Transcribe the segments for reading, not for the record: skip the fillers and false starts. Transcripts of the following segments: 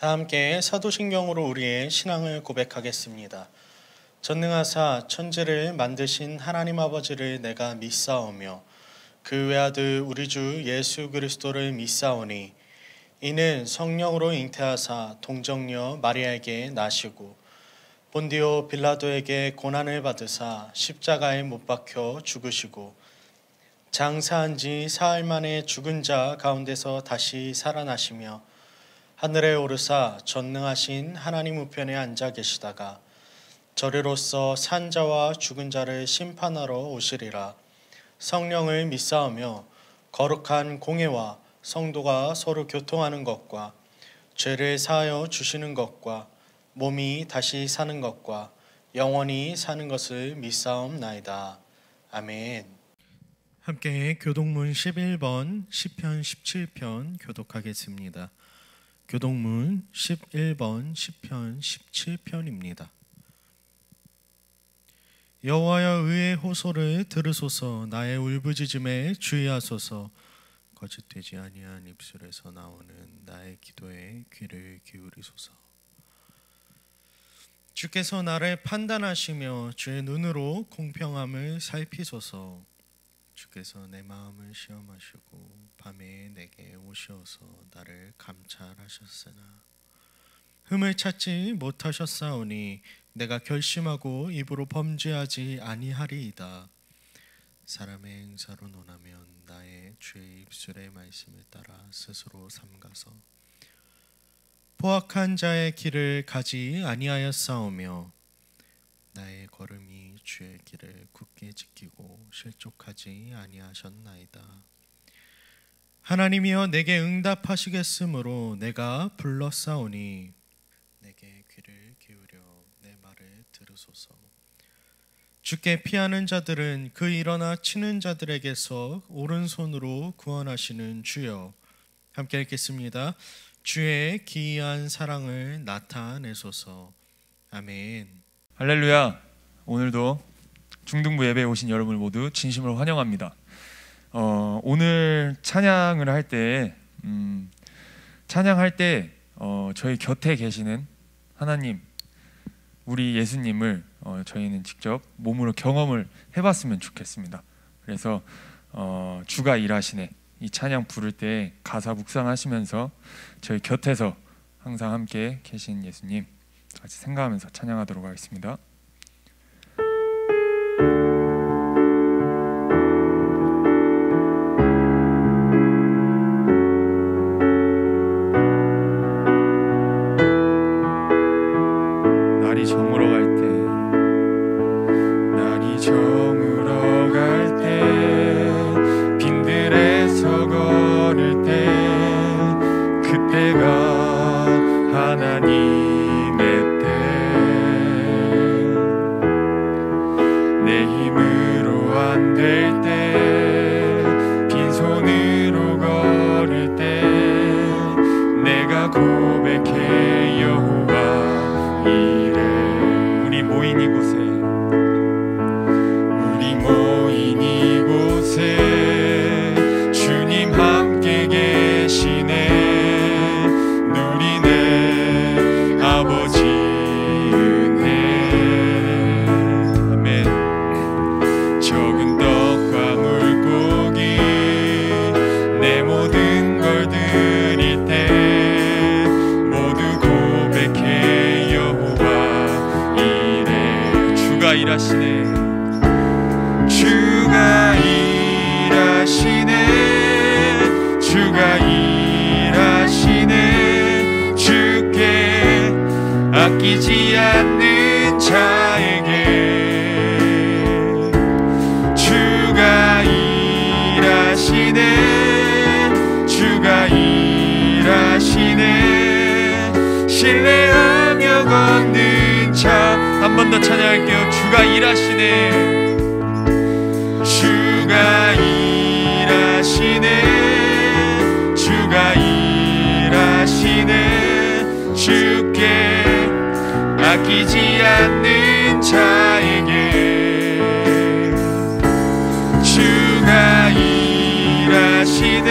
다 함께 사도신경으로 우리의 신앙을 고백하겠습니다. 전능하사 천지를 만드신 하나님 아버지를 내가 믿사오며 그 외아들 우리 주 예수 그리스도를 믿사오니 이는 성령으로 잉태하사 동정녀 마리아에게 나시고 본디오 빌라도에게 고난을 받으사 십자가에 못 박혀 죽으시고 장사한 지 사흘 만에 죽은 자 가운데서 다시 살아나시며 하늘에 오르사 전능하신 하나님 우편에 앉아 계시다가 저리로서 산 자와 죽은 자를 심판하러 오시리라. 성령을 믿사오며 거룩한 공회와 성도가 서로 교통하는 것과 죄를 사하여 주시는 것과 몸이 다시 사는 것과 영원히 사는 것을 믿사옵나이다. 아멘. 함께 교독문 11번 시편 17편 교독하겠습니다. 교독문 11번 시편 17편입니다. 여호와여 의의 호소를 들으소서. 나의 울부짖음에 주의하소서. 거짓되지 아니한 입술에서 나오는 나의 기도에 귀를 기울이소서. 주께서 나를 판단하시며 주의 눈으로 공평함을 살피소서. 주께서 내 마음을 시험하시고 밤에 내게 오시어서 나를 감찰하셨으나 흠을 찾지 못하셨사오니 내가 결심하고 입으로 범죄하지 아니하리이다. 사람의 행사로 논하면 나의 주의 입술의 말씀을 따라 스스로 삼가서 포악한 자의 길을 가지 아니하였사오며 나의 걸음이 주의 길을 굳게 지키고 실족하지 아니하셨나이다. 하나님이여 내게 응답하시겠으므로 내가 불렀사오니 내게 귀를 기울여 내 말을 들으소서. 주께 피하는 자들은 그 일어나 치는 자들에게서 오른손으로 구원하시는 주여. 함께 읽겠습니다. 주의 기이한 사랑을 나타내소서. 아멘. 할렐루야. 오늘도 중등부 예배에 오신 여러분을 모두 진심으로 환영합니다. 오늘 찬양을 할 때 저희 곁에 계시는 하나님, 우리 예수님을 저희는 직접 몸으로 경험을 해봤으면 좋겠습니다. 그래서 주가 일하시네 이 찬양 부를 때 가사 묵상하시면서 저희 곁에서 항상 함께 계신 예수님 같이 생각하면서 찬양하도록 하겠습니다. 날이 저물어 갈 때 빈들에서 걸을 때 그때가 하나님의 때 내 힘으로 안 될 때 빈손으로 걸을 때 내가 고백해 여호와 이래. 우리 모인 이곳에 주님 함께 계시네. 누리네 아버지 은혜. 아멘. 적은 떡과 물고기 내 모든 걸 드릴 때 모두 고백해 여호와 이래. 주가 일하시네. 주가 일하시네. 주께 아끼지 않는 자에게 주가 일하시네. 주가 일하시네. 신뢰하며 걷는 자. 한 번 더 찬양할게요. 주가 일하시네. 주가 일하시네. 주가 일하시네. 주께 아끼지 않는 자에게 주가 일하시네.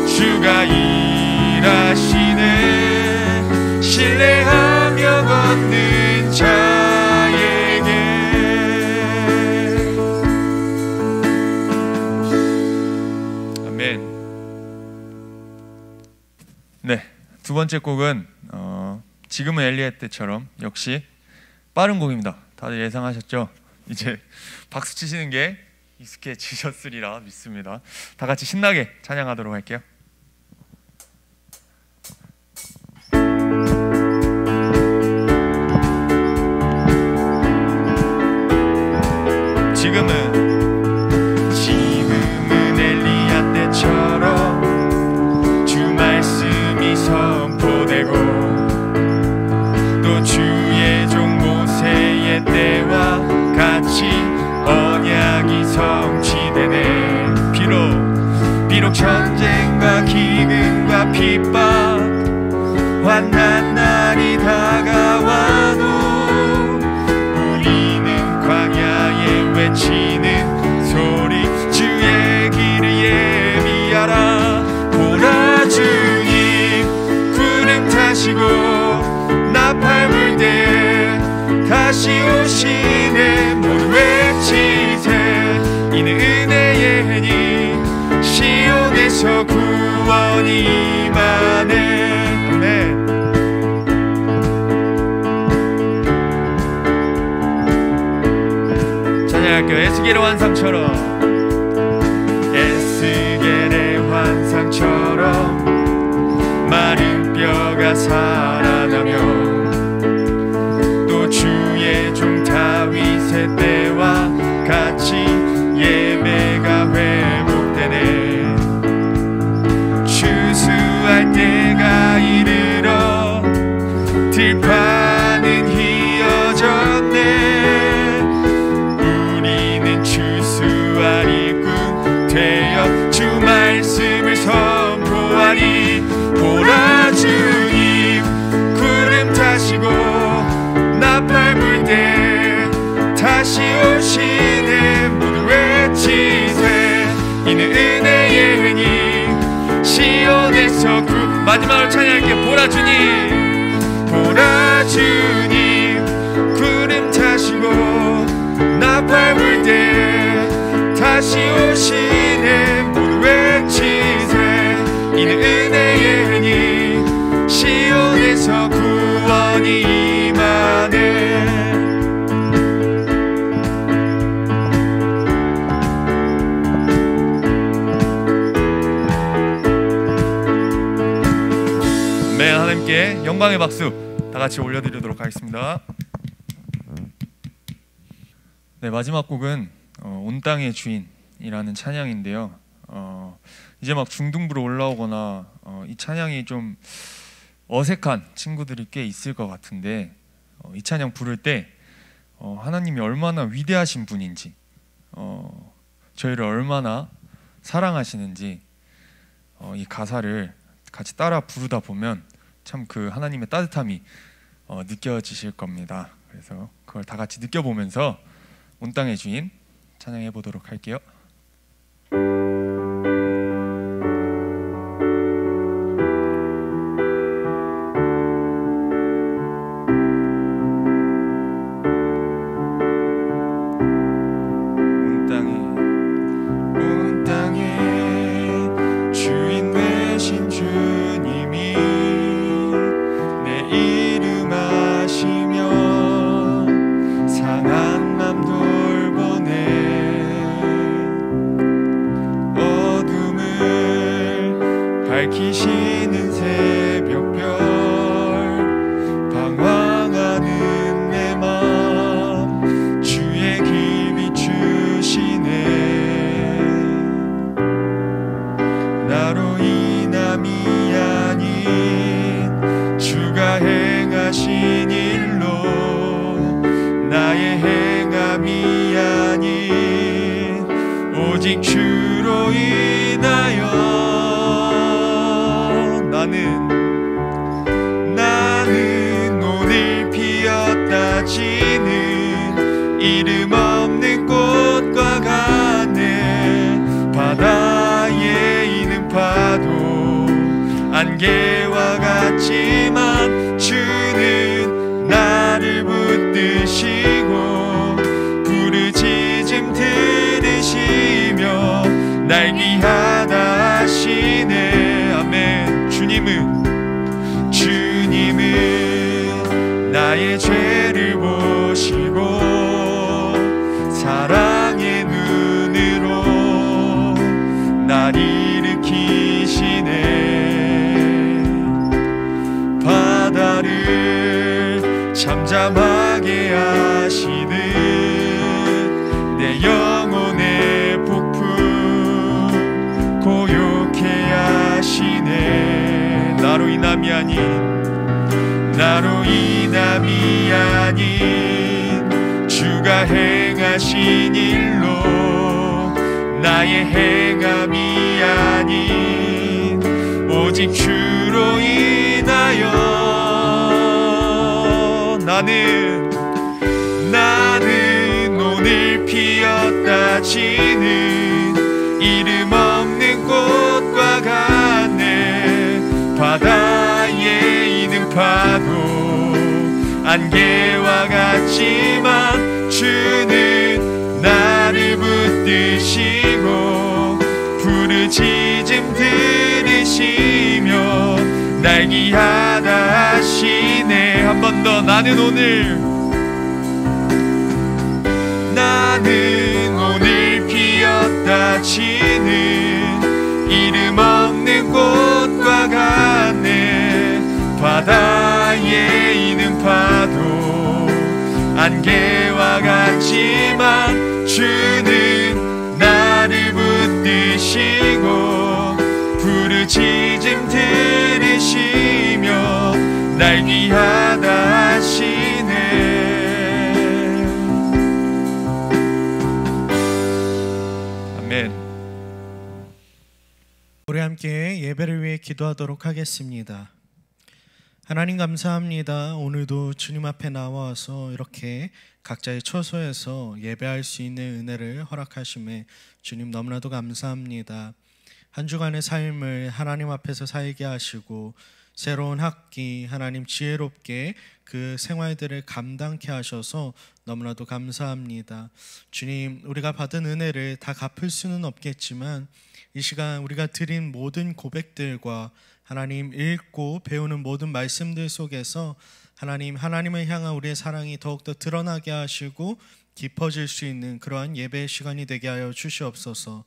주가 일하시네. 네, 두 번째 곡은 지금은 엘리의 때처럼 역시 빠른 곡입니다. 다들 예상하셨죠? 이제 박수 치시는 게 익숙해지셨으리라 믿습니다. 다 같이 신나게 찬양하도록 할게요. 지금은 엘리야 때처럼 주 말씀이 선포되고 또 주의 종 모세의 때와 같이 언약이 성취되네. 비록 전쟁과 기근과 핍박 환난 날이 다가와도 우리는 광야에 외치는 소리 주의 길을 예비하라. 보라 주님 구름 타시고 나팔 불 때 다시 오시네. 모두 외치세 이는 은혜의 해니 시온에서 구원이 임하네. 아멘. 찬양할게요. 에스겔의 환상처럼 에스겔의 환상처럼 마른 뼈가 살아나며 또 주의 종 다윗의 때와 같이 예배가 회복되네. 추수할 때가 이르러 들판은 휘어졌네. 우리는 추수할 일꾼 되어 주 말씀을 선포하리. 보라 주님 구름 타시고 나팔 불 때 다시 오시네. 모두 외치세 이는 은혜의 해니 시온에서 마지막으로 찬양할게요. 보라 주님 구름 타시고 나팔 불 때 다시 오시네. 모두 외치세 이는 은혜의 해니 시온에서 구원이 임하네. 네, 하나님께 영광의 박수 다 같이 올려드리도록 하겠습니다. 네, 마지막 곡은 온 땅의 주인이라는 찬양인데요. 이제 막 중등부로 올라오거나 이 찬양이 좀 어색한 친구들이 꽤 있을 것 같은데 이 찬양 부를 때 하나님이 얼마나 위대하신 분인지 저희를 얼마나 사랑하시는지 이 가사를 같이 따라 부르다 보면 참 그 하나님의 따뜻함이 느껴지실 겁니다. 그래서 그걸 다 같이 느껴보면서 온 땅의 주인 찬양해 보도록 할게요. 온 땅의 주인 되신 주님이 내 이름 아시며 상한 맘 돌보네. 어둠을 밝히시는 새벽별 방황하는 내 맘 주의 길 비추시네. 나로 인함이 아닌 주가 행하신 일로 나의 행함이 아닌 오직 주로 인하여 나는 오늘 피었다 지는 이름 없는 꽃과 같네. 바다에 있는 파도 안개와 같지만 주는 나를 붙드시고 부르짖음 들으시며 날 귀하다 하시네. 아멘. 주님은 나의 죄를 보시고 사랑의 눈으로 날 일으키시네. 바다를 잠잠하게 하시는 내 영혼의 폭풍 고요케 하시네. 나로 인함이 아닌 주가 행하신 일로 나의 행함이 아닌 오직 주로 인하여 나는 오늘 피었다 지는 이름 없는 꽃과 같네. 바다에 있는 파도 안개와 같지만 주는 나를 붙드시고 부르짖음 들으시며 날 기하다 하시네. 한 번 더. 나는 오늘 피었다 지는 이름 없는 꽃과 같네. 바다에 있는 파도 안개와 같지만 주는 나를 붙드시고 부르짖음 들으시며 날 귀하다 하시네. 아멘. 우리 함께 예배를 위해 기도하도록 하겠습니다. 하나님 감사합니다. 오늘도 주님 앞에 나와서 이렇게 각자의 처소에서 예배할 수 있는 은혜를 허락하심에 주님 너무나도 감사합니다. 한 주간의 삶을 하나님 앞에서 살게 하시고 새로운 학기 하나님 지혜롭게 그 생활들을 감당케 하셔서 너무나도 감사합니다. 주님, 우리가 받은 은혜를 다 갚을 수는 없겠지만 이 시간 우리가 드린 모든 고백들과 하나님 읽고 배우는 모든 말씀들 속에서 하나님을 향한 우리의 사랑이 더욱더 드러나게 하시고 깊어질 수 있는 그러한 예배의 시간이 되게 하여 주시옵소서.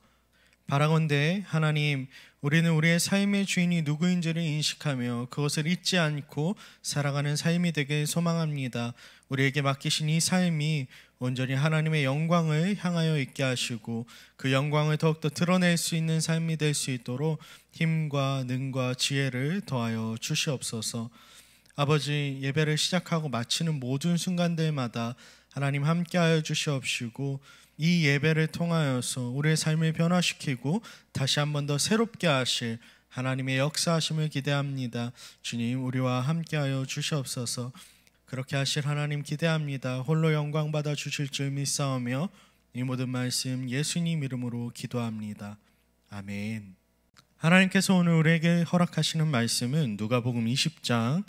바라건대 하나님, 우리는 우리의 삶의 주인이 누구인지를 인식하며 그것을 잊지 않고 살아가는 삶이 되길 소망합니다. 우리에게 맡기신 이 삶이 온전히 하나님의 영광을 향하여 있게 하시고 그 영광을 더욱더 드러낼 수 있는 삶이 될 수 있도록 힘과 능과 지혜를 더하여 주시옵소서. 아버지, 예배를 시작하고 마치는 모든 순간들마다 하나님 함께하여 주시옵시고 이 예배를 통하여서 우리의 삶을 변화시키고 다시 한 번 더 새롭게 하실 하나님의 역사하심을 기대합니다. 주님, 우리와 함께하여 주시옵소서. 그렇게 하실 하나님 기대합니다. 홀로 영광 받아 주실 줄 믿사오며 이 모든 말씀 예수님 이름으로 기도합니다. 아멘. 하나님께서 오늘 우리에게 허락하시는 말씀은 누가복음 20장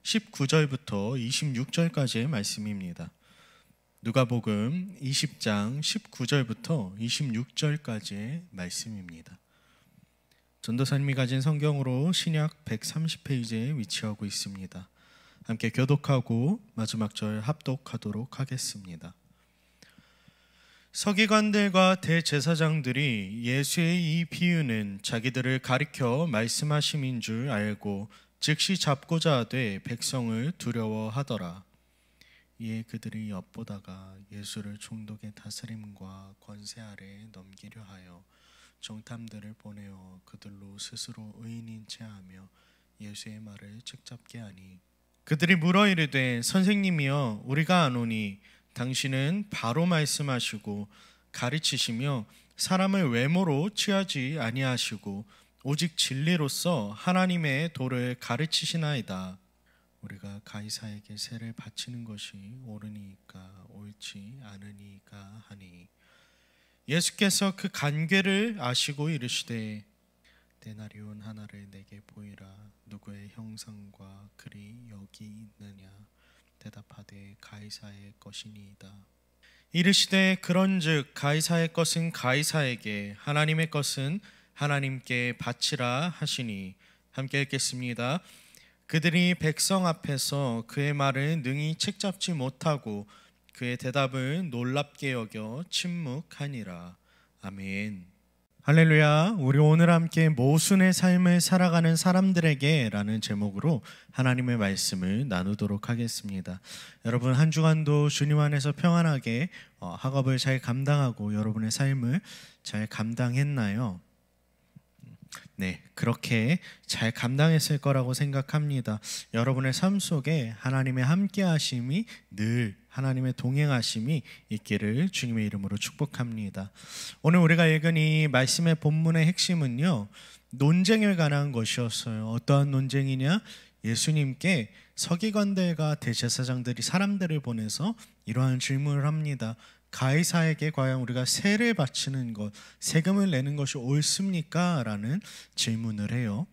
19절부터 26절까지의 말씀입니다. 누가복음 20장 19절부터 26절까지의 말씀입니다. 전도사님이 가진 성경으로 신약 130페이지에 위치하고 있습니다. 함께 교독하고 마지막 절 합독하도록 하겠습니다. 서기관들과 대제사장들이 예수의 이 비유는 자기들을 가리켜 말씀하심인 줄 알고 즉시 잡고자 하되 백성을 두려워하더라. 이에 그들이 엿보다가 예수를 총독의 다스림과 권세 아래에 넘기려 하여 정탐들을 보내어 그들로 스스로 의인인 체하며 예수의 말을 책잡게 하니 그들이 물어 이르되 선생님이여 우리가 아노니 당신은 바로 말씀하시고 가르치시며 사람을 외모로 취하지 아니하시고 오직 진리로서 하나님의 도를 가르치시나이다. 우리가 가이사에게 세를 바치는 것이 옳으니까 옳지 않으니까 하니 예수께서 그 간궤를 아시고 이르시되 데나리온 하나를 내게 보이라. 누구의 형상과 글이 여기 있느냐. 대답하되 가이사의 것이니이다. 이르시되 그런즉 가이사의 것은 가이사에게 하나님의 것은 하나님께 바치라 하시니. 함께 읽겠습니다. 그들이 백성 앞에서 그의 말을 능히 책잡지 못하고 그의 대답을 놀랍게 여겨 침묵하니라. 아멘. 할렐루야. 우리 오늘 함께 모순의 삶을 살아가는 사람들에게 라는 제목으로 하나님의 말씀을 나누도록 하겠습니다. 여러분 한 주간도 주님 안에서 평안하게 학업을 잘 감당하고 여러분의 삶을 잘 감당했나요? 네, 그렇게 잘 감당했을 거라고 생각합니다. 여러분의 삶 속에 하나님의 함께 하심이 늘 하나님의 동행하심이 있기를 주님의 이름으로 축복합니다. 오늘 우리가 읽은 이 말씀의 본문의 핵심은요, 논쟁에 관한 것이었어요. 어떠한 논쟁이냐? 예수님께 서기관들과 대제사장들이 사람들을 보내서 이러한 질문을 합니다. 가이사에게 과연 우리가 세를 바치는 것, 세금을 내는 것이 옳습니까? 라는 질문을 해요.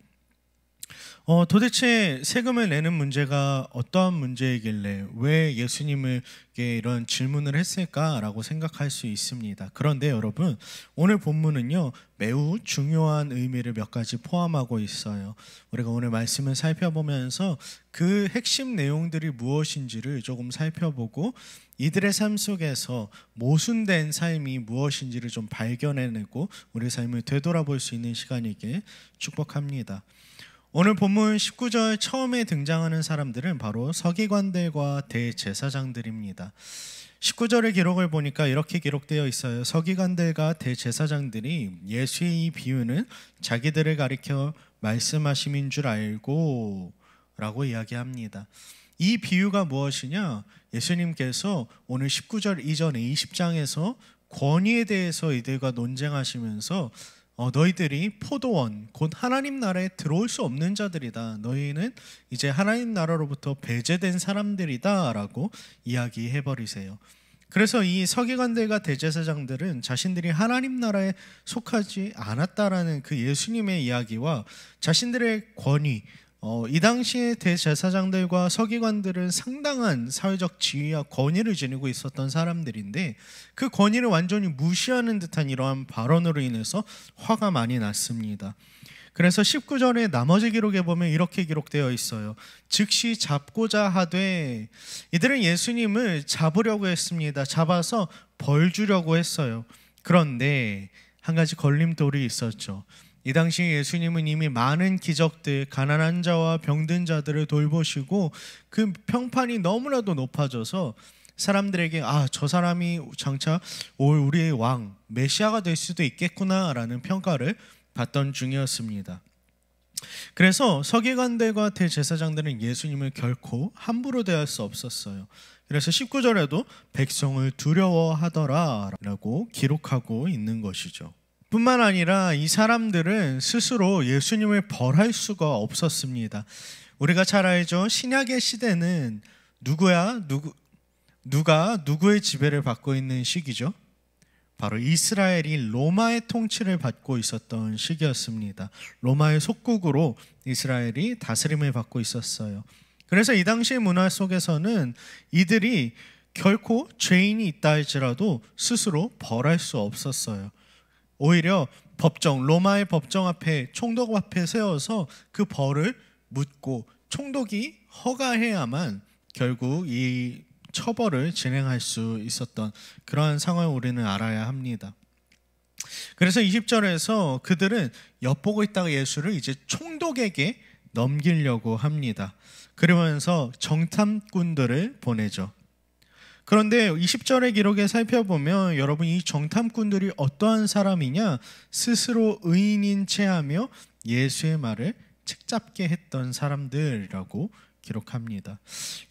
도대체 세금을 내는 문제가 어떠한 문제이길래 왜 예수님에게 이런 질문을 했을까라고 생각할 수 있습니다. 그런데 여러분, 오늘 본문은요, 매우 중요한 의미를 몇 가지 포함하고 있어요. 우리가 오늘 말씀을 살펴보면서 그 핵심 내용들이 무엇인지를 조금 살펴보고 이들의 삶 속에서 모순된 삶이 무엇인지를 좀 발견해내고 우리 삶을 되돌아볼 수 있는 시간이길 축복합니다. 오늘 본문 19절 처음에 등장하는 사람들은 바로 서기관들과 대제사장들입니다. 19절의 기록을 보니까 이렇게 기록되어 있어요. 서기관들과 대제사장들이 예수의 이 비유는 자기들을 가리켜 말씀하심인 줄 알고 라고 이야기합니다. 이 비유가 무엇이냐? 예수님께서 오늘 19절 이전에 20장에서 권위에 대해서 이들과 논쟁하시면서 너희들이 포도원 곧 하나님 나라에 들어올 수 없는 자들이다. 너희는 이제 하나님 나라로부터 배제된 사람들이다 라고 이야기해버리세요. 그래서 이 서기관들과 대제사장들은 자신들이 하나님 나라에 속하지 않았다라는 그 예수님의 이야기와 자신들의 권위, 이 당시에 대제사장들과 서기관들은 상당한 사회적 지위와 권위를 지니고 있었던 사람들인데 그 권위를 완전히 무시하는 듯한 이러한 발언으로 인해서 화가 많이 났습니다. 그래서 19절의 나머지 기록에 보면 이렇게 기록되어 있어요. 즉시 잡고자 하되, 이들은 예수님을 잡으려고 했습니다. 잡아서 벌 주려고 했어요. 그런데 한 가지 걸림돌이 있었죠. 이 당시 예수님은 이미 많은 기적들, 가난한 자와 병든 자들을 돌보시고 그 평판이 너무나도 높아져서 사람들에게 저 사람이 장차 올 우리의 왕, 메시아가 될 수도 있겠구나라는 평가를 받던 중이었습니다. 그래서 서기관들과 대제사장들은 예수님을 결코 함부로 대할 수 없었어요. 그래서 19절에도 백성을 두려워하더라라고 기록하고 있는 것이죠. 뿐만 아니라 이 사람들은 스스로 예수님을 벌할 수가 없었습니다. 우리가 잘 알죠. 신약의 시대는 누가 누구의 지배를 받고 있는 시기죠? 바로 이스라엘이 로마의 통치를 받고 있었던 시기였습니다. 로마의 속국으로 이스라엘이 다스림을 받고 있었어요. 그래서 이 당시의 문화 속에서는 이들이 결코 죄인이 있다 할지라도 스스로 벌할 수 없었어요. 오히려 로마의 법정 앞에, 총독 앞에 세워서 그 벌을 묻고 총독이 허가해야만 결국 이 처벌을 진행할 수 있었던 그러한 상황을 우리는 알아야 합니다. 그래서 20절에서 그들은 엿보고 있다가 예수를 이제 총독에게 넘기려고 합니다. 그러면서 정탐꾼들을 보내죠. 그런데 20절의 기록에 살펴보면 여러분, 이 정탐꾼들이 어떠한 사람이냐? 스스로 의인인 체하며 예수의 말을 책잡게 했던 사람들이라고 기록합니다.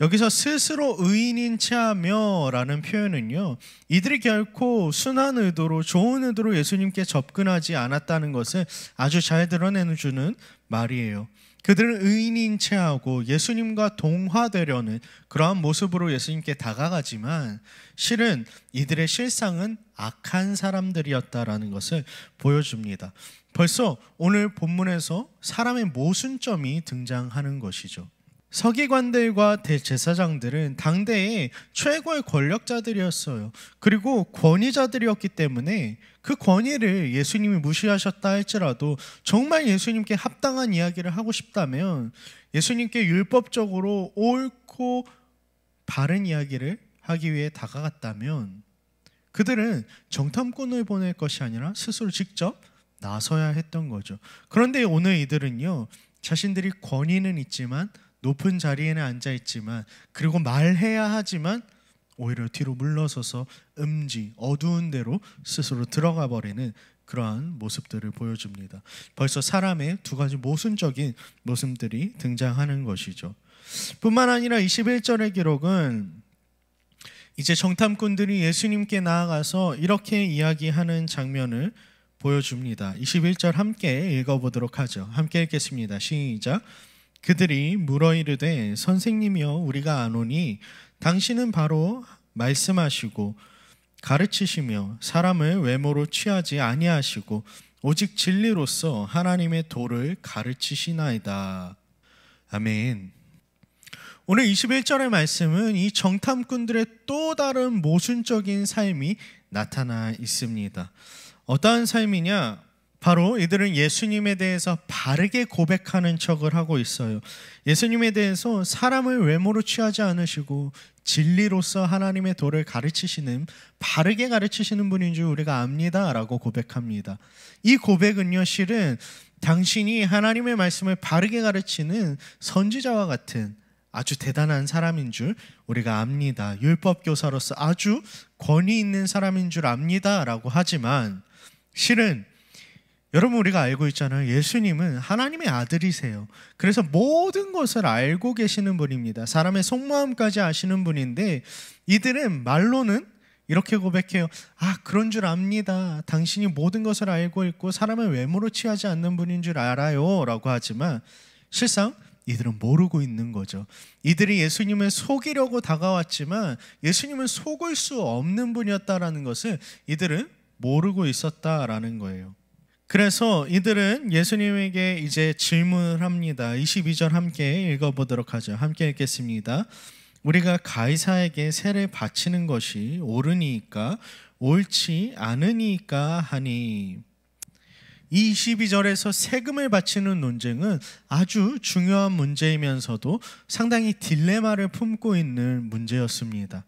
여기서 스스로 의인인 체하며 라는 표현은요, 이들이 결코 순한 의도로, 좋은 의도로 예수님께 접근하지 않았다는 것을 아주 잘 드러내주는 말이에요. 그들은 의인인 체하고 예수님과 동화되려는 그러한 모습으로 예수님께 다가가지만 실은 이들의 실상은 악한 사람들이었다라는 것을 보여줍니다. 벌써 오늘 본문에서 사람의 모순점이 등장하는 것이죠. 서기관들과 대제사장들은 당대의 최고의 권력자들이었어요. 그리고 권위자들이었기 때문에 그 권위를 예수님이 무시하셨다 할지라도 정말 예수님께 합당한 이야기를 하고 싶다면, 예수님께 율법적으로 옳고 바른 이야기를 하기 위해 다가갔다면 그들은 정탐꾼을 보낼 것이 아니라 스스로 직접 나서야 했던 거죠. 그런데 오늘 이들은요, 자신들이 권위는 있지만, 높은 자리에는 앉아 있지만, 그리고 말해야 하지만 오히려 뒤로 물러서서 어두운 데로 스스로 들어가 버리는 그러한 모습들을 보여줍니다. 벌써 사람의 두 가지 모순적인 모습들이 등장하는 것이죠. 뿐만 아니라 21절의 기록은 이제 정탐꾼들이 예수님께 나아가서 이렇게 이야기하는 장면을 보여줍니다. 21절 함께 읽어보도록 하죠. 함께 읽겠습니다. 시작. 그들이 물어 이르되 선생님이여 우리가 아노니 당신은 바로 말씀하시고 가르치시며 사람을 외모로 취하지 아니하시고 오직 진리로서 하나님의 도를 가르치시나이다. 아멘. 오늘 21절의 말씀은 이 정탐꾼들의 또 다른 모순적인 삶이 나타나 있습니다. 어떠한 삶이냐? 바로 이들은 예수님에 대해서 바르게 고백하는 척을 하고 있어요. 예수님에 대해서 사람을 외모로 취하지 않으시고 진리로서 하나님의 도를 가르치시는, 바르게 가르치시는 분인 줄 우리가 압니다 라고 고백합니다. 이 고백은요, 실은 당신이 하나님의 말씀을 바르게 가르치는 선지자와 같은 아주 대단한 사람인 줄 우리가 압니다. 율법교사로서 아주 권위 있는 사람인 줄 압니다 라고 하지만, 실은 여러분 우리가 알고 있잖아요. 예수님은 하나님의 아들이세요. 그래서 모든 것을 알고 계시는 분입니다. 사람의 속마음까지 아시는 분인데, 이들은 말로는 이렇게 고백해요. 그런 줄 압니다. 당신이 모든 것을 알고 있고 사람의 외모로 취하지 않는 분인 줄 알아요 라고 하지만, 실상 이들은 모르고 있는 거죠. 이들이 예수님을 속이려고 다가왔지만 예수님은 속을 수 없는 분이었다라는 것을 이들은 모르고 있었다라는 거예요. 그래서 이들은 예수님에게 이제 질문을 합니다. 22절 함께 읽어보도록 하죠. 함께 읽겠습니다. 우리가 가이사에게 세를 바치는 것이 옳으니까 옳지 않으니까 하니. 이 22절에서 세금을 바치는 논쟁은 아주 중요한 문제이면서도 상당히 딜레마를 품고 있는 문제였습니다.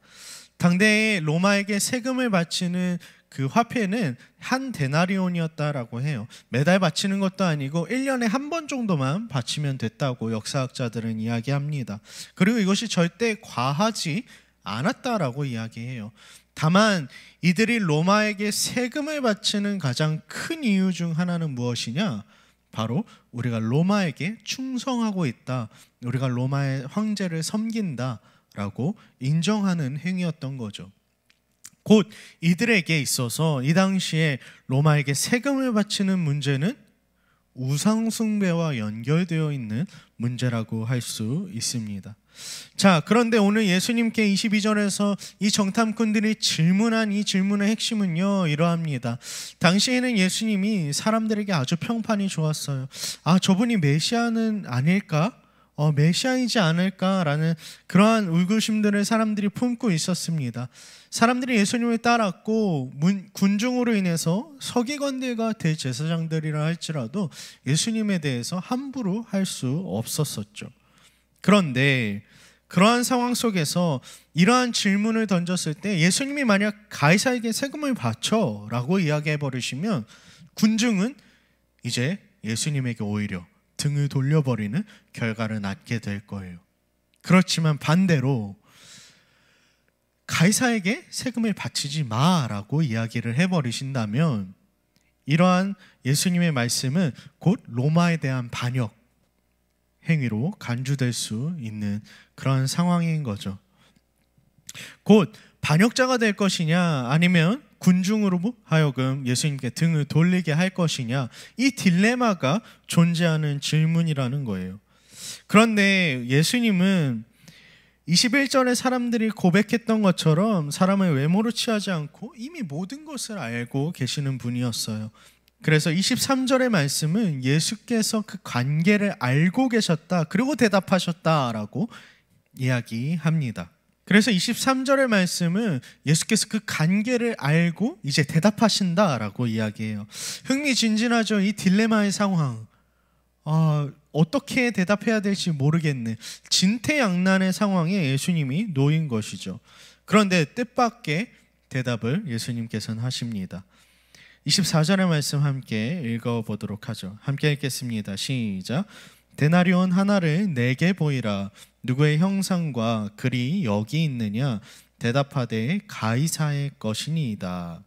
당대의 로마에게 세금을 바치는 그 화폐는 한 데나리온이었다라고 해요. 매달 바치는 것도 아니고 1년에 한 번 정도만 바치면 됐다고 역사학자들은 이야기합니다. 그리고 이것이 절대 과하지 않았다라고 이야기해요. 다만 이들이 로마에게 세금을 바치는 가장 큰 이유 중 하나는 무엇이냐? 바로 우리가 로마에게 충성하고 있다, 우리가 로마의 황제를 섬긴다라고 인정하는 행위였던 거죠. 곧 이들에게 있어서 이 당시에 로마에게 세금을 바치는 문제는 우상숭배와 연결되어 있는 문제라고 할 수 있습니다. 자, 그런데 오늘 예수님께 22절에서 이 정탐꾼들이 질문한 이 질문의 핵심은요, 이러합니다. 당시에는 예수님이 사람들에게 아주 평판이 좋았어요. 저분이 메시아는 아닐까? 메시아이지 않을까라는 그러한 의구심들을 사람들이 품고 있었습니다. 사람들이 예수님을 따랐고 군중으로 인해서 서기관들과 대제사장들이라 할지라도 예수님에 대해서 함부로 할 수 없었었죠. 그런데 그러한 상황 속에서 이러한 질문을 던졌을 때 예수님이 만약 가이사에게 세금을 바쳐 라고 이야기해 버리시면 군중은 이제 예수님에게 오히려 등을 돌려버리는 결과를 낳게 될 거예요. 그렇지만 반대로 가이사에게 세금을 바치지 마라고 이야기를 해버리신다면 이러한 예수님의 말씀은 곧 로마에 대한 반역 행위로 간주될 수 있는 그런 상황인 거죠. 곧 반역자가 될 것이냐 아니면 군중으로 하여금 예수님께 등을 돌리게 할 것이냐, 이 딜레마가 존재하는 질문이라는 거예요. 그런데 예수님은 21절에 사람들이 고백했던 것처럼 사람을 외모로 취하지 않고 이미 모든 것을 알고 계시는 분이었어요. 그래서 23절의 말씀은 예수께서 그 관계를 알고 계셨다, 그리고 대답하셨다라고 이야기합니다. 그래서 23절의 말씀은 예수께서 그 관계를 알고 이제 대답하신다라고 이야기해요. 흥미진진하죠. 이 딜레마의 상황. 어떻게 대답해야 될지 모르겠네. 진퇴양난의 상황에 예수님이 놓인 것이죠. 그런데 뜻밖의 대답을 예수님께서는 하십니다. 24절의 말씀 함께 읽어보도록 하죠. 함께 읽겠습니다. 시작. 데나리온 하나를 내게 보이라. 누구의 형상과 글이 여기 있느냐? 대답하되 가이사의 것이니이다.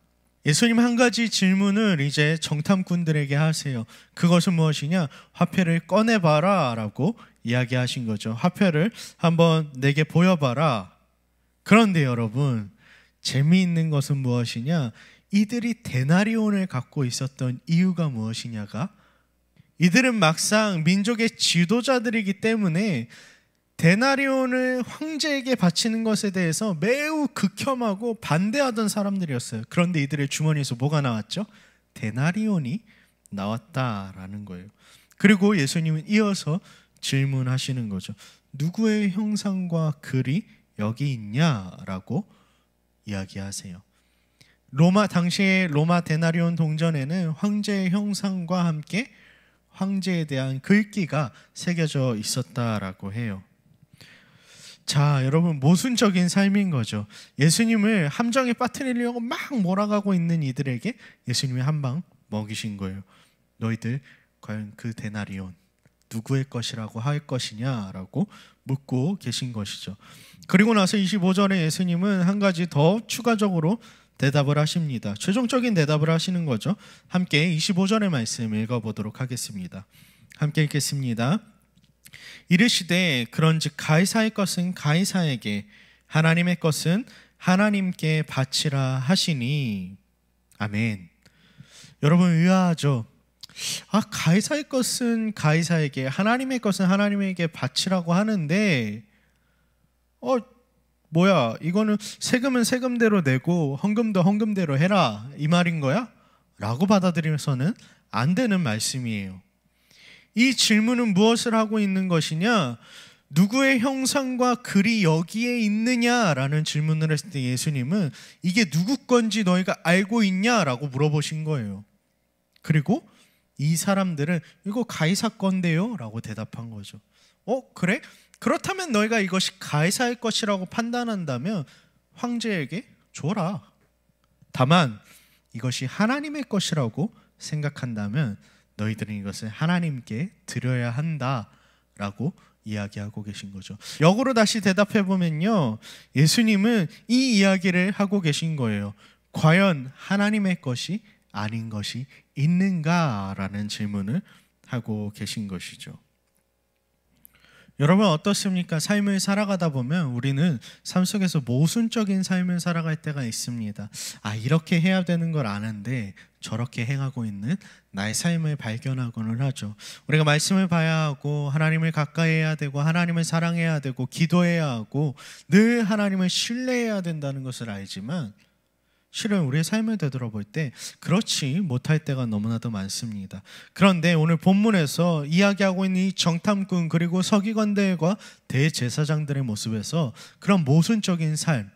예수님 한 가지 질문을 이제 정탐꾼들에게 하세요. 그것은 무엇이냐? 화폐를 꺼내봐라 라고 이야기하신 거죠. 화폐를 한번 내게 보여봐라. 그런데 여러분, 재미있는 것은 무엇이냐? 이들이 데나리온을 갖고 있었던 이유가 무엇이냐가, 이들은 막상 민족의 지도자들이기 때문에 데나리온을 황제에게 바치는 것에 대해서 매우 극혐하고 반대하던 사람들이었어요. 그런데 이들의 주머니에서 뭐가 나왔죠? 데나리온이 나왔다라는 거예요. 그리고 예수님은 이어서 질문하시는 거죠. 누구의 형상과 글이 여기 있냐라고 이야기하세요. 당시의 로마 데나리온 동전에는 황제의 형상과 함께 황제에 대한 글귀가 새겨져 있었다라고 해요. 자, 여러분, 모순적인 삶인 거죠. 예수님을 함정에 빠뜨리려고 막 몰아가고 있는 이들에게 예수님이 한 방 먹이신 거예요. 너희들 과연 그 데나리온 누구의 것이라고 할 것이냐라고 묻고 계신 것이죠. 그리고 나서 25절에 예수님은 한 가지 더 추가적으로 대답을 하십니다. 최종적인 대답을 하시는 거죠. 함께 25절의 말씀 읽어보도록 하겠습니다. 함께 읽겠습니다. 이르시되 그런즉 가이사의 것은 가이사에게, 하나님의 것은 하나님께 바치라 하시니. 아멘. 여러분, 의아하죠? 가이사의 것은 가이사에게, 하나님의 것은 하나님에게 바치라고 하는데 뭐야, 이거는 세금은 세금대로 내고 헌금도 헌금대로 해라, 이 말인 거야? 라고 받아들여서는 안 되는 말씀이에요. 이 질문은 무엇을 하고 있는 것이냐? 누구의 형상과 글이 여기에 있느냐라는 질문을 했을 때 예수님은 이게 누구 건지 너희가 알고 있냐라고 물어보신 거예요. 그리고 이 사람들은 이거 가이사 건데요 라고 대답한 거죠. 그래? 그렇다면 너희가 이것이 가이사의 것이라고 판단한다면 황제에게 줘라. 다만 이것이 하나님의 것이라고 생각한다면 너희들은 이것을 하나님께 드려야 한다라고 이야기하고 계신 거죠. 역으로 다시 대답해 보면요, 예수님은 이 이야기를 하고 계신 거예요. 과연 하나님의 것이 아닌 것이 있는가라는 질문을 하고 계신 것이죠. 여러분, 어떻습니까? 삶을 살아가다 보면 우리는 삶 속에서 모순적인 삶을 살아갈 때가 있습니다. 이렇게 해야 되는 걸 아는데 저렇게 행하고 있는 나의 삶을 발견하고는 하죠. 우리가 말씀을 봐야 하고 하나님을 가까이 해야 되고 하나님을 사랑해야 되고 기도해야 하고 늘 하나님을 신뢰해야 된다는 것을 알지만 실은 우리의 삶을 되돌아볼 때 그렇지 못할 때가 너무나도 많습니다. 그런데 오늘 본문에서 이야기하고 있는 이 정탐꾼 그리고 서기관들과 대제사장들의 모습에서 그런 모순적인 삶,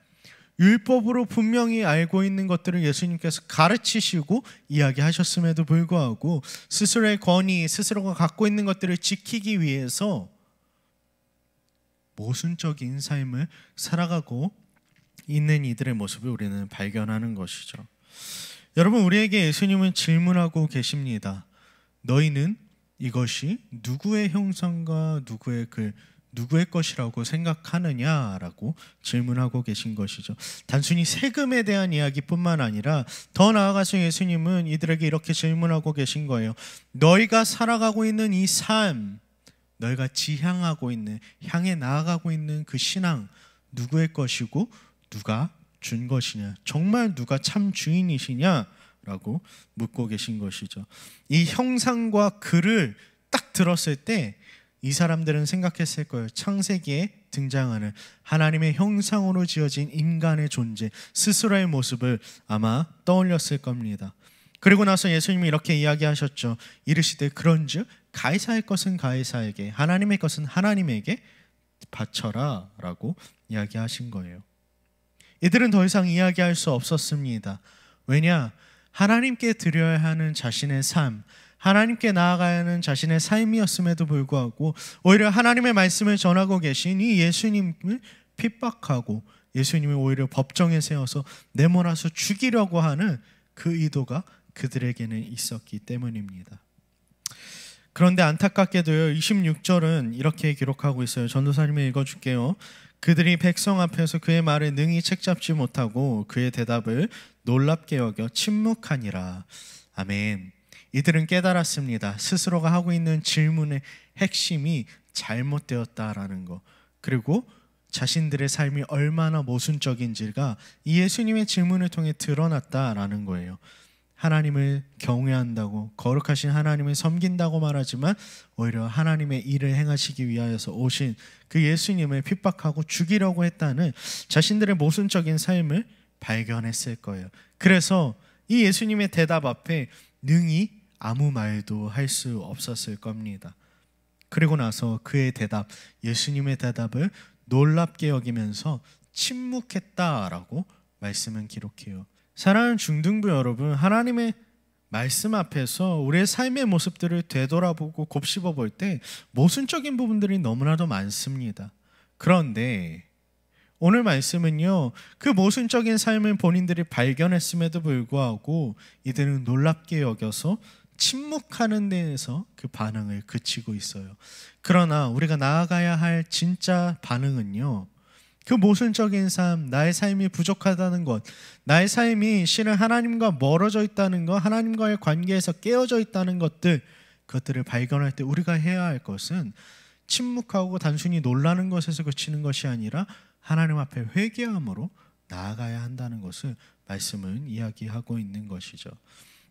율법으로 분명히 알고 있는 것들을 예수님께서 가르치시고 이야기하셨음에도 불구하고 스스로의 권위, 스스로가 갖고 있는 것들을 지키기 위해서 모순적인 삶을 살아가고 있는 이들의 모습을 우리는 발견하는 것이죠. 여러분, 우리에게 예수님은 질문하고 계십니다. 너희는 이것이 누구의 형상과 누구의 글, 누구의 것이라고 생각하느냐라고 질문하고 계신 것이죠. 단순히 세금에 대한 이야기뿐만 아니라 더 나아가서 예수님은 이들에게 이렇게 질문하고 계신 거예요. 너희가 살아가고 있는 이 삶, 너희가 지향하고 있는, 향해 나아가고 있는 그 신앙, 누구의 것이고 누가 준 것이냐, 정말 누가 참 주인이시냐라고 묻고 계신 것이죠. 이 형상과 글을 딱 들었을 때 이 사람들은 생각했을 거예요. 창세기에 등장하는 하나님의 형상으로 지어진 인간의 존재, 스스로의 모습을 아마 떠올렸을 겁니다. 그리고 나서 예수님이 이렇게 이야기하셨죠. 이르시되 그런즉 가이사의 것은 가이사에게, 하나님의 것은 하나님에게 바쳐라 라고 이야기하신 거예요. 이들은 더 이상 이야기할 수 없었습니다. 왜냐? 하나님께 드려야 하는 자신의 삶, 하나님께 나아가야 하는 자신의 삶이었음에도 불구하고 오히려 하나님의 말씀을 전하고 계신 이 예수님을 핍박하고 예수님을 오히려 법정에 세워서 내몰아서 죽이려고 하는 그 의도가 그들에게는 있었기 때문입니다. 그런데 안타깝게도요, 26절은 이렇게 기록하고 있어요. 전도사님이 읽어줄게요. 그들이 백성 앞에서 그의 말에 능히 책잡지 못하고 그의 대답을 놀랍게 여겨 침묵하니라. 아멘. 이들은 깨달았습니다. 스스로가 하고 있는 질문의 핵심이 잘못되었다라는 거, 그리고 자신들의 삶이 얼마나 모순적인지가 이 예수님의 질문을 통해 드러났다라는 거예요. 하나님을 경외한다고, 거룩하신 하나님을 섬긴다고 말하지만 오히려 하나님의 일을 행하시기 위하여서 오신 그 예수님을 핍박하고 죽이려고 했다는 자신들의 모순적인 삶을 발견했을 거예요. 그래서 이 예수님의 대답 앞에 능히 아무 말도 할 수 없었을 겁니다. 그리고 나서 그의 대답, 예수님의 대답을 놀랍게 여기면서 침묵했다라고 말씀은 기록해요. 사랑하는 중등부 여러분, 하나님의 말씀 앞에서 우리의 삶의 모습들을 되돌아보고 곱씹어 볼 때 모순적인 부분들이 너무나도 많습니다. 그런데 오늘 말씀은요, 그 모순적인 삶을 본인들이 발견했음에도 불구하고 이들은 놀랍게 여겨서 침묵하는 데에서 그 반응을 그치고 있어요. 그러나 우리가 나아가야 할 진짜 반응은요, 그 모순적인 삶, 나의 삶이 부족하다는 것, 나의 삶이 실은 하나님과 멀어져 있다는 것, 하나님과의 관계에서 깨어져 있다는 것들, 그것들을 발견할 때 우리가 해야 할 것은 침묵하고 단순히 놀라는 것에서 그치는 것이 아니라 하나님 앞에 회개함으로 나아가야 한다는 것을 말씀은 이야기하고 있는 것이죠.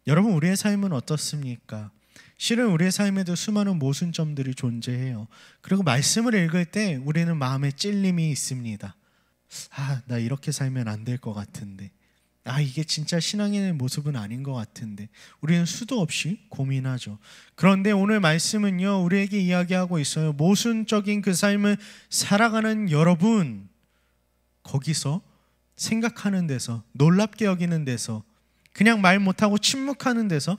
여러분, 우리의 삶은 어떻습니까? 실은 우리의 삶에도 수많은 모순점들이 존재해요. 그리고 말씀을 읽을 때 우리는 마음에 찔림이 있습니다. 나 이렇게 살면 안 될 것 같은데, 이게 진짜 신앙인의 모습은 아닌 것 같은데, 우리는 수도 없이 고민하죠. 그런데 오늘 말씀은요, 우리에게 이야기하고 있어요. 모순적인 그 삶을 살아가는 여러분, 거기서 생각하는 데서, 놀랍게 여기는 데서, 그냥 말 못하고 침묵하는 데서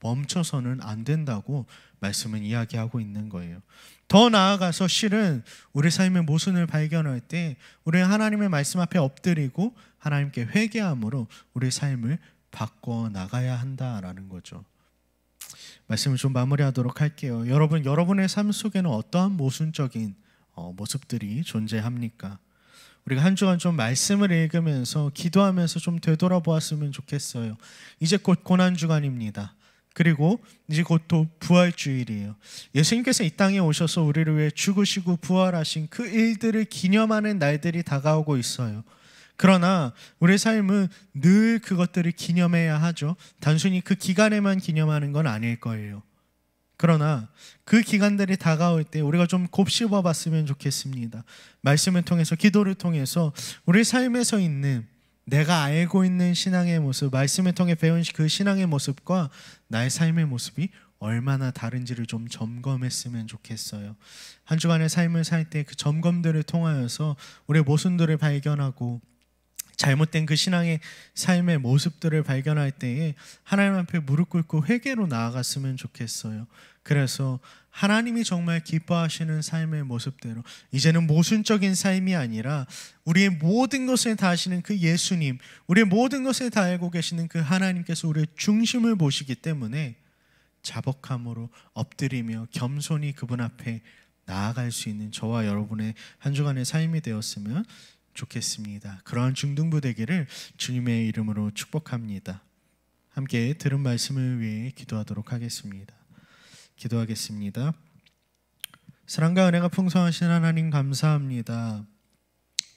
멈춰서는 안 된다고 말씀은 이야기하고 있는 거예요. 더 나아가서 실은 우리 삶의 모순을 발견할 때 우리는 하나님의 말씀 앞에 엎드리고 하나님께 회개함으로 우리 삶을 바꿔 나가야 한다라는 거죠. 말씀을 좀 마무리하도록 할게요. 여러분, 여러분의 삶 속에는 어떠한 모순적인 모습들이 존재합니까? 우리가 한 주간 좀 말씀을 읽으면서 기도하면서 좀 되돌아보았으면 좋겠어요. 이제 곧 고난주간입니다. 그리고 이제 곧 또 부활주일이에요. 예수님께서 이 땅에 오셔서 우리를 위해 죽으시고 부활하신 그 일들을 기념하는 날들이 다가오고 있어요. 그러나 우리의 삶은 늘 그것들을 기념해야 하죠. 단순히 그 기간에만 기념하는 건 아닐 거예요. 그러나 그 기간들이 다가올 때 우리가 좀 곱씹어 봤으면 좋겠습니다. 말씀을 통해서, 기도를 통해서 우리 삶에서 있는, 내가 알고 있는 신앙의 모습, 말씀을 통해 배운 그 신앙의 모습과 나의 삶의 모습이 얼마나 다른지를 좀 점검했으면 좋겠어요. 한 주간의 삶을 살 때 그 점검들을 통하여서 우리의 모순들을 발견하고 잘못된 그 신앙의 삶의 모습들을 발견할 때에 하나님 앞에 무릎 꿇고 회개로 나아갔으면 좋겠어요. 그래서 하나님이 정말 기뻐하시는 삶의 모습대로, 이제는 모순적인 삶이 아니라 우리의 모든 것을 다 아시는 그 예수님, 우리의 모든 것을 다 알고 계시는 그 하나님께서 우리의 중심을 보시기 때문에 자복함으로 엎드리며 겸손히 그분 앞에 나아갈 수 있는 저와 여러분의 한 주간의 삶이 되었으면 좋겠습니다. 그러한 중등부 되기를 주님의 이름으로 축복합니다. 함께 들은 말씀을 위해 기도하도록 하겠습니다. 기도하겠습니다. 사랑과 은혜가 풍성하신 하나님, 감사합니다.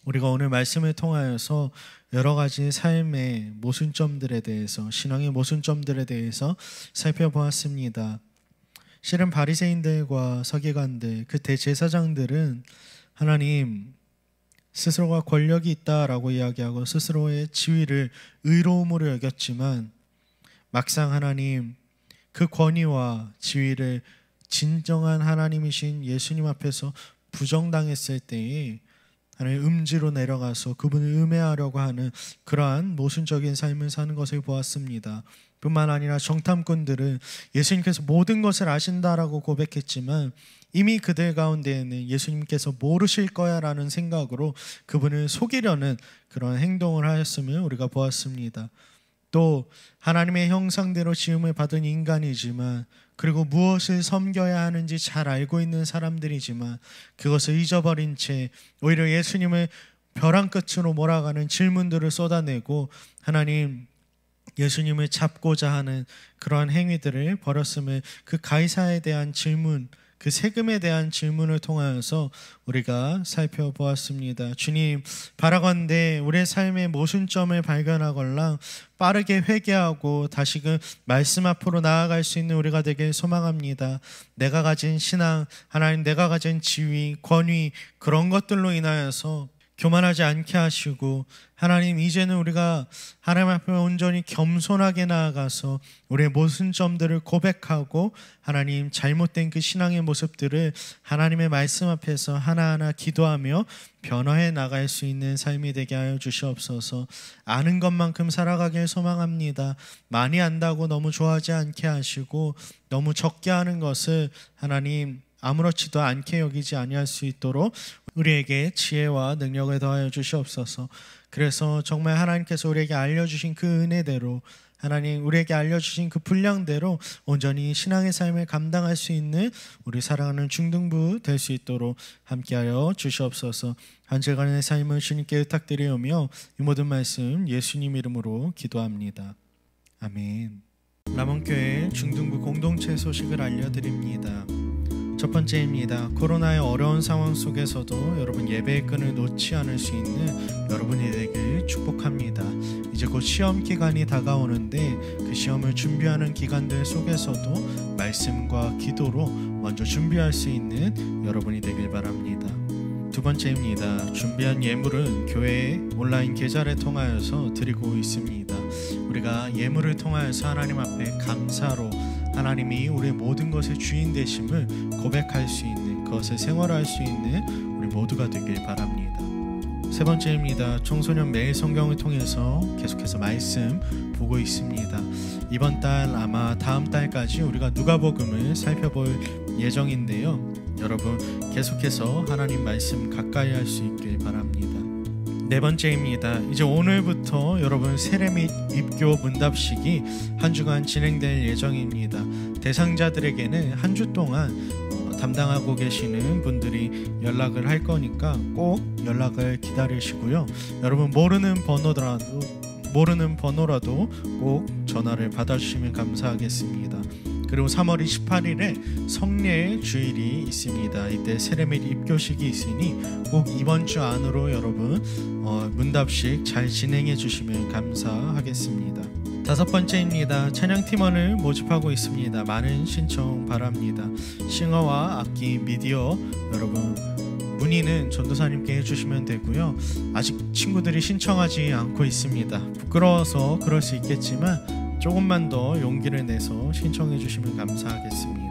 우리가 오늘 말씀을 통하여서 여러 가지 삶의 모순점들에 대해서, 신앙의 모순점들에 대해서 살펴보았습니다. 실은 바리새인들과 서기관들, 그 대제사장들은 하나님, 스스로가 권력이 있다라고 이야기하고 스스로의 지위를 의로움으로 여겼지만 막상 하나님 그 권위와 지위를 진정한 하나님이신 예수님 앞에서 부정당했을 때에 하나님 음지로 내려가서 그분을 음해하려고 하는 그러한 모순적인 삶을 사는 것을 보았습니다. 뿐만 아니라 정탐꾼들은 예수님께서 모든 것을 아신다라고 고백했지만 이미 그들 가운데에는 예수님께서 모르실 거야 라는 생각으로 그분을 속이려는 그런 행동을 하였음을 우리가 보았습니다. 또 하나님의 형상대로 지음을 받은 인간이지만 그리고 무엇을 섬겨야 하는지 잘 알고 있는 사람들이지만 그것을 잊어버린 채 오히려 예수님을 벼랑 끝으로 몰아가는 질문들을 쏟아내고 하나님 예수님을 잡고자 하는 그러한 행위들을 벌였음을 그 가이사에 대한 질문, 그 세금에 대한 질문을 통하여서 우리가 살펴보았습니다. 주님, 바라건대 우리의 삶의 모순점을 발견하거나 빠르게 회개하고 다시금 말씀 앞으로 나아갈 수 있는 우리가 되길 소망합니다. 내가 가진 신앙, 하나님 내가 가진 지위, 권위 그런 것들로 인하여서 교만하지 않게 하시고 하나님 이제는 우리가 하나님 앞에 온전히 겸손하게 나아가서 우리의 모순점들을 고백하고 하나님 잘못된 그 신앙의 모습들을 하나님의 말씀 앞에서 하나하나 기도하며 변화해 나갈 수 있는 삶이 되게 하여 주시옵소서. 아는 것만큼 살아가길 소망합니다. 많이 안다고 너무 좋아하지 않게 하시고 너무 적게 하는 것을 하나님 아무렇지도 않게 여기지 아니할 수 있도록 우리에게 지혜와 능력을 더하여 주시옵소서. 그래서 정말 하나님께서 우리에게 알려주신 그 은혜대로 하나님 우리에게 알려주신 그 분량대로 온전히 신앙의 삶을 감당할 수 있는 우리 사랑하는 중등부 될 수 있도록 함께하여 주시옵소서. 한 주간의 삶을 주님께 의탁드리오며 이 모든 말씀 예수님 이름으로 기도합니다. 아멘. 람원교회 중등부 공동체 소식을 알려드립니다. 첫 번째입니다. 코로나의 어려운 상황 속에서도 여러분 예배의 끈을 놓지 않을 수 있는 여러분이 되길 축복합니다. 이제 곧 시험 기간이 다가오는데 그 시험을 준비하는 기간들 속에서도 말씀과 기도로 먼저 준비할 수 있는 여러분이 되길 바랍니다. 두 번째입니다. 준비한 예물은 교회의 온라인 계좌를 통하여서 드리고 있습니다. 우리가 예물을 통하여서 하나님 앞에 감사로 하나님이 우리의 모든 것의 주인 되심을 고백할 수 있는, 그것을 생활할 수 있는 우리 모두가 되길 바랍니다. 세 번째입니다. 청소년 매일 성경을 통해서 계속해서 말씀 보고 있습니다. 이번 달 아마 다음 달까지 우리가 누가복음을 살펴볼 예정인데요. 여러분 계속해서 하나님 말씀 가까이 할 수 있길 바랍니다. 네 번째입니다. 이제 오늘부터 여러분 세례 및 입교 문답식이 한 주간 진행될 예정입니다. 대상자들에게는 한 주 동안 담당하고 계시는 분들이 연락을 할 거니까 꼭 연락을 기다리시고요. 여러분 모르는 번호라도 꼭 전화를 받아주시면 감사하겠습니다. 그리고 3월 28일에 성례 주일이 있습니다. 이때 세례 및 입교식이 있으니 꼭 이번 주 안으로 여러분 문답식 잘 진행해 주시면 감사하겠습니다. 다섯 번째입니다. 찬양팀원을 모집하고 있습니다. 많은 신청 바랍니다. 싱어와 악기, 미디어 여러분 문의는 전도사님께 해주시면 되고요. 아직 친구들이 신청하지 않고 있습니다. 부끄러워서 그럴 수 있겠지만 조금만 더 용기를 내서 신청해 주시면 감사하겠습니다.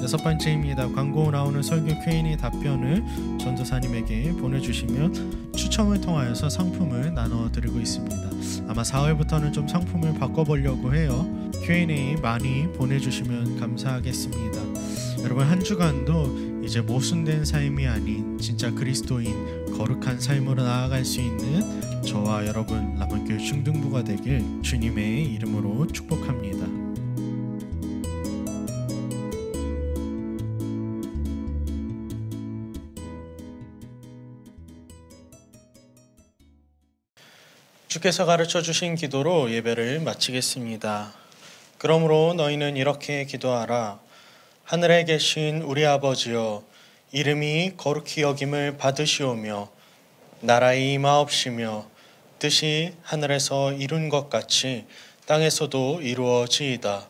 여섯 번째입니다. 광고 나오는 설교 Q&A 답변을 전도사님에게 보내주시면 추첨을 통하여서 상품을 나눠드리고 있습니다. 아마 4월부터는 좀 상품을 바꿔보려고 해요. Q&A 많이 보내주시면 감사하겠습니다. 여러분 한 주간도 이제 모순된 삶이 아닌 진짜 그리스도인 거룩한 삶으로 나아갈 수 있는 저와 여러분 람원교회 중등부가 되길 주님의 이름으로 축복합니다. 주께서 가르쳐 주신 기도로 예배를 마치겠습니다. 그러므로 너희는 이렇게 기도하라. 하늘에 계신 우리 아버지여, 이름이 거룩히 여김을 받으시오며 나라의 임하옵시며 뜻이 하늘에서 이룬 것 같이 땅에서도 이루어지이다.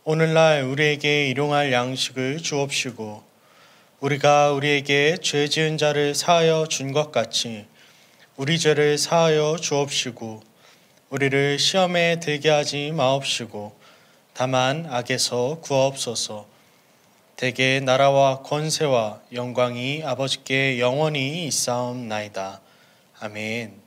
오늘날 우리에게 일용할 양식을 주옵시고 우리가 우리에게 죄 지은 자를 사하여 준 것 같이 우리 죄를 사하여 주옵시고 우리를 시험에 들게 하지 마옵시고 다만 악에서 구하옵소서. 대개 나라와 권세와 영광이 아버지께 영원히 있사옵나이다. 아멘.